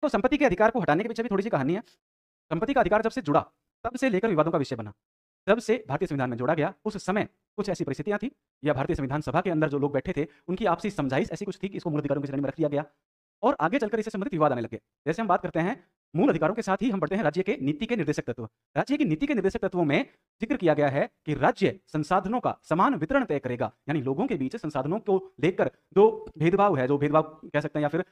तो संपत्ति के अधिकार को हटाने के पीछे भी थोड़ी सी कहानी है। संपत्ति का अधिकार जब से जुड़ा, तब से लेकर विवादों का विषय बना। जब से भारतीय संविधान में जोड़ा गया, उस समय कुछ ऐसी परिस्थितियां थी या भारतीय संविधान सभा के अंदर जो लोग बैठे थे, उनकी आपसी समझाइश ऐसी कुछ थी कि इसको मूल अधिकारों की श्रेणी में रख दिया गया और आगे चलकर इससे संबंधित विवाद आने लगे। जैसे हम बात करते हैं मूल अधिकारों के साथ ही हम बढ़ते हैं राज्य के नीति के निर्देशक तत्व। राज्य की नीति के निर्देशक तत्वों में जिक्र किया गया है कि राज्य संसाधनों का समान वितरण तय करेगा, यानी लोगों के बीच संसाधनों को लेकर जो भेदभाव है, जो भेदभाव कह सकते हैं या फिर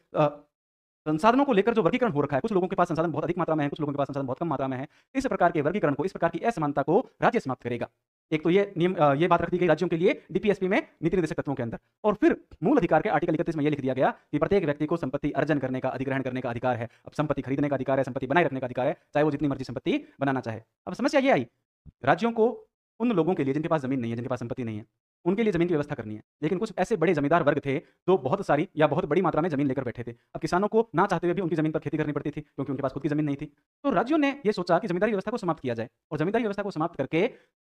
संसाधनों को लेकर जो वर्गीकरण हो रखा है, कुछ लोगों के पास संसाधन बहुत अधिक मात्रा में है, कुछ लोगों के पास संसाधन बहुत कम मात्रा में है, इस प्रकार के वर्गीकरण को, इस प्रकार की असमानता को राज्य समाप्त करेगा। एक तो ये नियम, ये बात रख दी गई राज्यों के लिए डीपीएसपी में नीति निर्देशक तत्वों के अंदर। और फिर मूल अधिकार के आर्टिकल 31 में ये लिख दिया गया कि प्रत्येक व्यक्ति को संपत्ति अर्जन करने का, अधिग्रहण करने का अधिकार है। अब संपत्ति खरीदने का अधिकार है, संपत्ति बनाए रखने का अधिकार है, चाहे वो जितनी मर्जी संपत्ति बनाना चाहे। अब समस्या ये आई, राज्यों को उन लोगों के लिए जिनके पास जमीन नहीं है, जिनके पास संपत्ति नहीं है, उनके लिए जमीन की व्यवस्था करनी है। लेकिन कुछ ऐसे बड़े जमींदार वर्ग थे जो बहुत सारी या बहुत बड़ी मात्रा में जमीन लेकर बैठे थे। अब किसानों को ना चाहते हुए भी उनकी जमीन पर खेती करनी पड़ती थी, क्योंकि उनके पास खुद की जमीन नहीं थी। तो राज्यों ने ये सोचा कि जमींदारी व्यवस्था को समाप्त किया जाए और जमींदारी व्यवस्था को समाप्त करके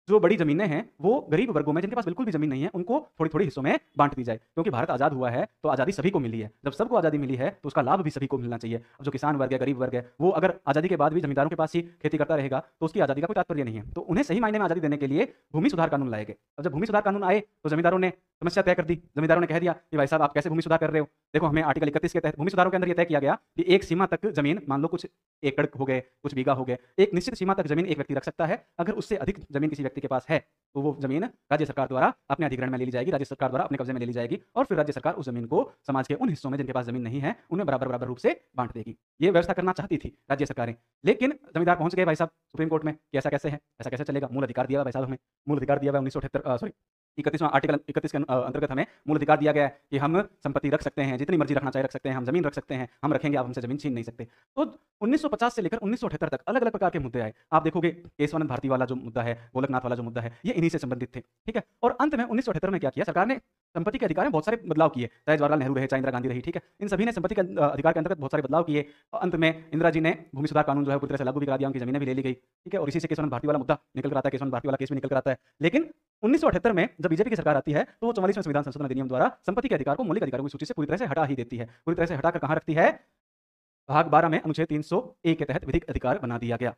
जो बड़ी ज़मीनें हैं, वो गरीब वर्गों में, जिनके पास बिल्कुल भी ज़मीन नहीं है, उनको थोड़ी-थोड़ी हिस्सों में बाँट दी जाए। क्योंकि भारत आज़ाद हुआ है, तो आज़ादी सभी को मिली है। जब सबको आज़ादी मिली है, तो उसका लाभ भी सभी को मिलना चाहिए। अब जो किसान वर्ग है, गरीब वर्ग है, वो अगर आज़ादी के बाद भी ज़मींदारों के पास ही खेती करता रहेगा, तो उसकी आज़ादी का कोई तात्पर्य नहीं है। तो उन्हें सही मायने में आज़ादी देने के लिए भूमि सुधार कानून लाए गए। अब जब भूमि सुधार कानून आए, तो ज़मींदारों ने समस्या तय कर दी। ज़मींदारों ने कह दिया कि भाई साहब, आप कैसे भूमि सुधार कर रहे हो? देखो, हमें आर्टिकल 31 के तहत भूमि सुधारों के अंदर ये तय किया गया कि एक सीमा तक ज़मीन, मान लो कुछ एकड़ हो गए, कुछ बीघा हो गए, एक निश्चित सीमा तक ज़मीन एक व्यक्ति रख सकता है। अगर उससे अधिक ज़मीन किसी व्यक्ति के पास है, तो वो ज़मीन राज्य सरकार द्वारा अपने अधिग्रहण में ले ली जाएगी, राज्य सरकार द्वारा अपने कब्जे में ले ली जाएगी और फिर राज्य सरकार उस ज़मीन को समाज के उन हिस्सों में जिनके पास ज़मीन नहीं है, उन्हें बराबर-बराबर रूप से बाँट देगी। ये व्यवस्था करना चाहती थी राज्य सरकारें। लेकिन ज़मींदार पहुँच गए भाई साहब सुप्रीम कोर्ट में कि ऐसा कैसे है? ऐसा कैसे चलेगा? मूल अधिकार दिया हुआ है भाई साहब हमें। मूल अधिकार दिया हुआ है 1978 सॉरी 31वां आर्टिकल 31 के अंतर्गत हमें मूल अधिकार दिया गया है कि हम संपत्ति रख सकते हैं, जितनी मर्ज़ी रखना चाहे रख सकते हैं, हम ज़मीन रख सकते हैं, हम रखेंगे, आप हमसे ज़मीन छीन नहीं सकते। तो 1950 से लेकर 1978 तक अलग-अलग प्रकार के मुद्दे आए। आप देखोगे केशवानंद भारती वाला जो मुद्दा है, गोलकनाथ वाला जो मुद्दा है, ये इन्हीं से संबंधित थे, ठीक है? और अंत में 1978 में क्या किया सरकार ने, संपत्ति के अधिकार में बहुत सारे बदलाव किए, चाहे जवाहरलाल नेहरू रहे, चाहे इंदिरा गांधी रही, ठीक है? इन सभी ने संपत्ति के अधिकार के अंतर्गत बहुत सारे बदलाव किए। अंत में इंदिरा जी ने भूमि सुधार कानून जो है पूरी तरह से लागू भी करा दिया, उनकी ज़मीनें भी ले ली गई, ठीक है? और इसी से केशवानंद भारती वाला मुद्दा निकल कर आता है, केशवानंद भारती वाला केस भी निकल कर आता है। लेकिन 1978 में जब बीजेपी की सरकार आती है, तो वो 44वें संविधान संशोधन अधिनियम द्वारा संपत्ति के अधिकार को मौलिक अधिकारों की सूची से पूरी तरह से हटा ही देती है। पूरी तरह से हटाकर कहाँ रखती है? भाग 12 में अनुच्छेद 301 के तहत विधिक अधिकार बना दिया गया।